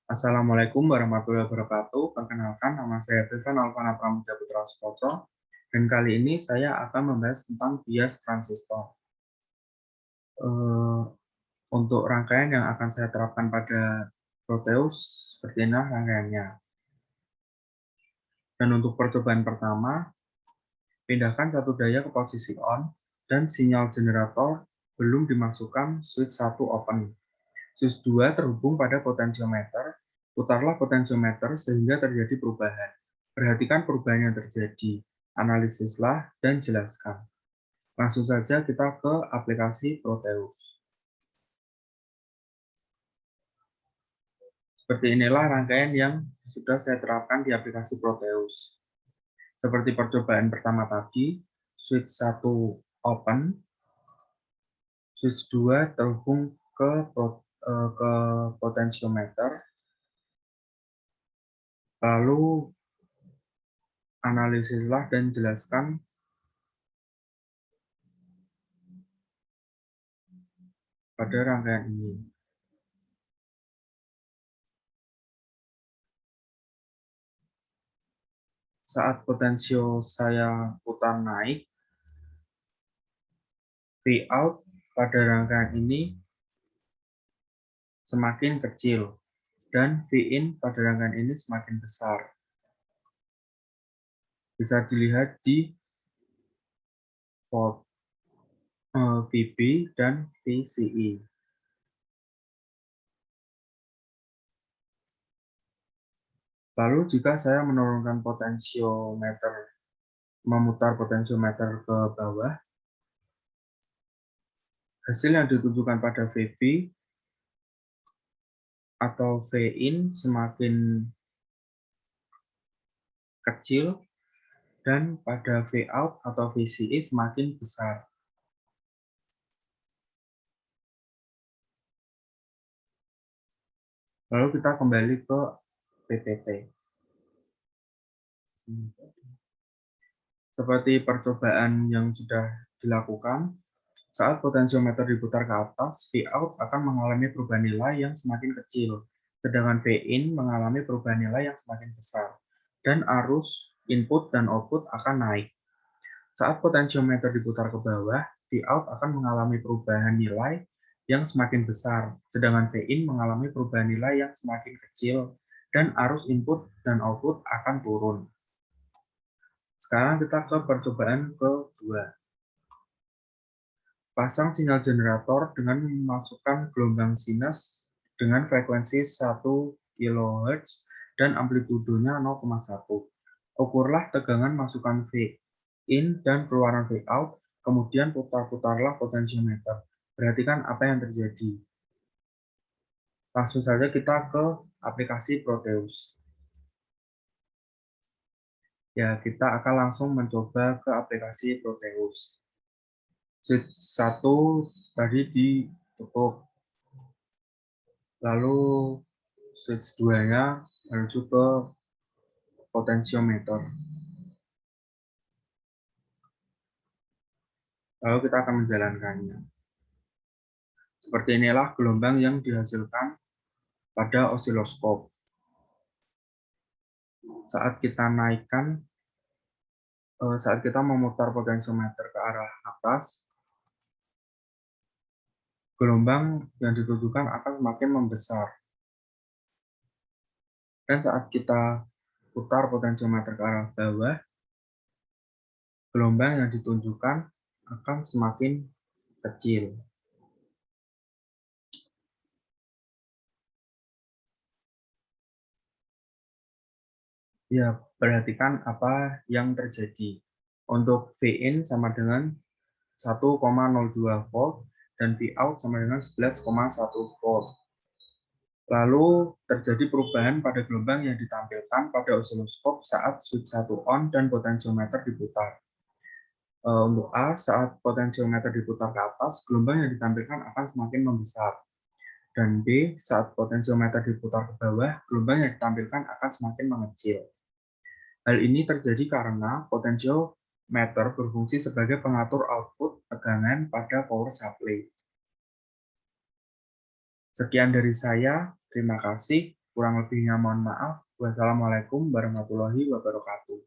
Assalamualaikum warahmatullahi wabarakatuh. Perkenalkan, nama saya Firvan Alvana Pramudia Putra Sukoco, dan kali ini saya akan membahas tentang bias transistor. Untuk rangkaian yang akan saya terapkan pada Proteus, seperti ini rangkaiannya. Dan untuk percobaan pertama, pindahkan satu daya ke posisi on, dan sinyal generator belum dimasukkan switch 1 open. Switch 2 terhubung pada potensiometer, putarlah potensiometer sehingga terjadi perubahan. Perhatikan perubahan yang terjadi, analisislah, dan jelaskan. Langsung saja kita ke aplikasi Proteus. Seperti inilah rangkaian yang sudah saya terapkan di aplikasi Proteus. Seperti percobaan pertama tadi, switch 1 open, switch 2 terhubung ke potensiometer, lalu analisislah dan jelaskan pada rangkaian ini. Saat potensio saya putar naik, Vout pada rangkaian ini semakin kecil, dan Vin pada rangkaian ini semakin besar. Bisa dilihat di volt VB dan VCE. Lalu jika saya menurunkan potensiometer, memutar potensiometer ke bawah, hasil yang ditunjukkan pada VB atau Vin semakin kecil, dan pada Vout atau VCE semakin besar. Lalu kita kembali ke PPT. Seperti percobaan yang sudah dilakukan, saat potensiometer diputar ke atas, Vout akan mengalami perubahan nilai yang semakin kecil, sedangkan Vin mengalami perubahan nilai yang semakin besar, dan arus input dan output akan naik. Saat potensiometer diputar ke bawah, Vout akan mengalami perubahan nilai yang semakin besar, sedangkan Vin mengalami perubahan nilai yang semakin kecil, dan arus input dan output akan turun. Sekarang kita ke percobaan kedua. Pasang sinyal generator dengan memasukkan gelombang sinus dengan frekuensi 1 kHz dan amplitudenya 0,1. Ukurlah tegangan masukan Vin dan keluaran Vout, kemudian putar-putarlah potensiometer. Perhatikan apa yang terjadi. Langsung saja kita ke aplikasi Proteus. Ya, kita akan langsung mencoba ke aplikasi Proteus. Switch 1 tadi ditutup, lalu switch 2-nya menuju ke potensiometer. Lalu kita akan menjalankannya. Seperti inilah gelombang yang dihasilkan pada osiloskop. Saat kita naikkan, saat kita memutar potensiometer ke arah atas, gelombang yang ditujukan akan semakin membesar. Dan saat kita putar potensiometer ke arah bawah, gelombang yang ditunjukkan akan semakin kecil. Ya, perhatikan apa yang terjadi. Untuk Vin sama dengan 1,02 volt dan Vout sama dengan 11,1 volt. Lalu terjadi perubahan pada gelombang yang ditampilkan pada osiloskop saat switch 1 on dan potensiometer diputar. Untuk A, saat potensiometer diputar ke atas, gelombang yang ditampilkan akan semakin membesar. Dan B, saat potensiometer diputar ke bawah, gelombang yang ditampilkan akan semakin mengecil. Hal ini terjadi karena potensiometer berfungsi sebagai pengatur output tegangan pada power supply. Sekian dari saya, terima kasih. Kurang lebihnya mohon maaf. Wassalamualaikum warahmatullahi wabarakatuh.